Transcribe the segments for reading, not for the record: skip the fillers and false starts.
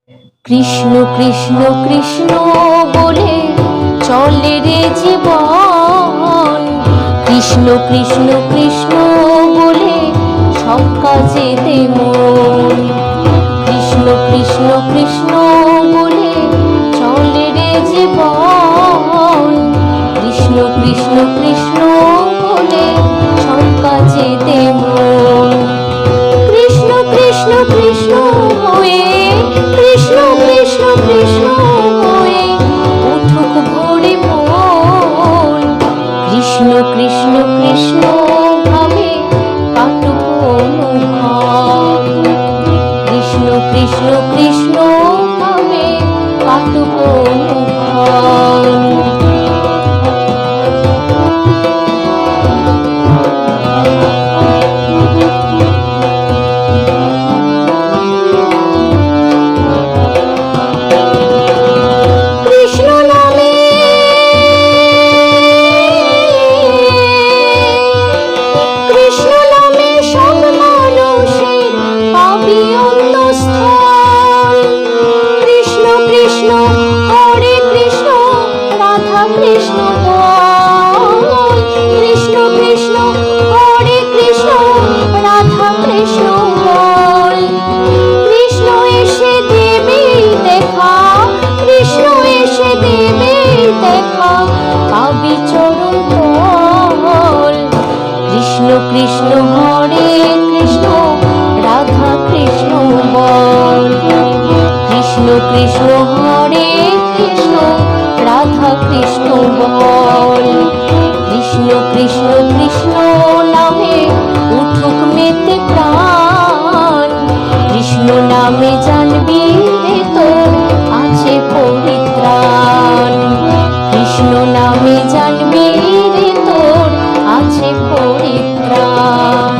কৃষ্ণ কৃষ্ণ কৃষ্ণ বলে চলে রে জীবন, কৃষ্ণ কৃষ্ণ কৃষ্ণ বলে সব কাজেতে মন। কৃষ্ণ কৃষ্ণ কৃষ্ণ বলে চলে রে জীবন, কৃষ্ণ কৃষ্ণ কৃষ্ণ বলে সব কাজেতে মন। কৃষ্ণ কৃষ্ণ কৃষ্ণ হয়ে, কৃষ্ণ কৃষ্ণ কৃষ্ণ হয়ে উঠুক ভোরে মন। কৃষ্ণ কৃষ্ণ কৃষ্ণ ভাবে কাটুক অনুক্ষণ, কৃষ্ণ কৃষ্ণ কৃষ্ণ ভাবে কাটুক অনুক্ষণ। কৃষ্ণ বল, কৃষ্ণ কৃষ্ণ হরে কৃষ্ণ রাধা কৃষ্ণ বল। কৃষ্ণ এসে দেবে দেখা, কৃষ্ণ এসে দেবে দেখা, পাবি চরণ তল। কৃষ্ণ কৃষ্ণ হরে কৃষ্ণ রাধা কৃষ্ণ বল, কৃষ্ণ কৃষ্ণ হরে কৃষ্ণ রাধা কৃষ্ণ বল। কৃষ্ণ কৃষ্ণ কৃষ্ণ নামে উঠুক মেতে প্রাণ, কৃষ্ণ নামে জানবি রে তোর আছে পরিত্রাণ। কৃষ্ণ নামে জানবি রে তোর আছে পরিত্রাণ।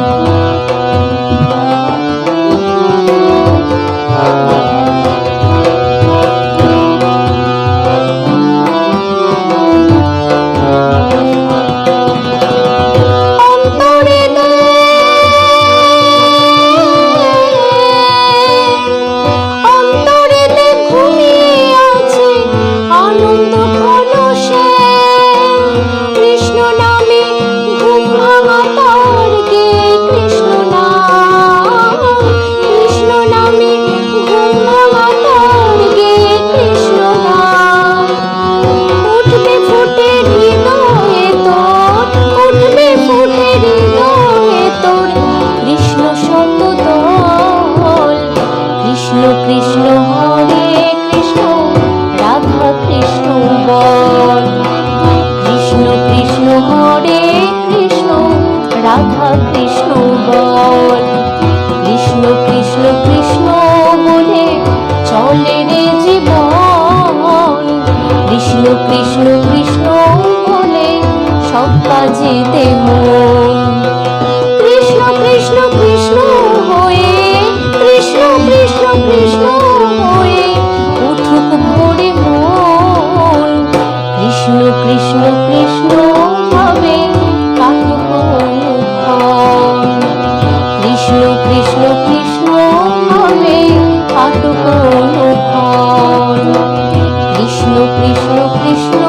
কৃষ্ণ হরে কৃষ্ণ রাধা কৃষ্ণ বল, কৃষ্ণ কৃষ্ণ হরে কৃষ্ণ রাধা কৃষ্ণ বল। কৃষ্ণ কৃষ্ণ কৃষ্ণ বলে চলে রে জীবন, কৃষ্ণ কৃষ্ণ কৃষ্ণ বলে সব কাজেতে মন। কৃষ্ণ কৃষ্ণ কৃষ্ণ হয়ে, কৃষ্ণ কৃষ্ণ কৃষ্ণ হয়ে উঠুক ভোরে মন। কৃষ্ণ কৃষ্ণ কৃষ্ণ ভাবে কাটুক অনুক্ষণ, কৃষ্ণ কৃষ্ণ কৃষ্ণ ভাবে কাটুক অনুক্ষণ। কৃষ্ণ কৃষ্ণ কৃষ্ণ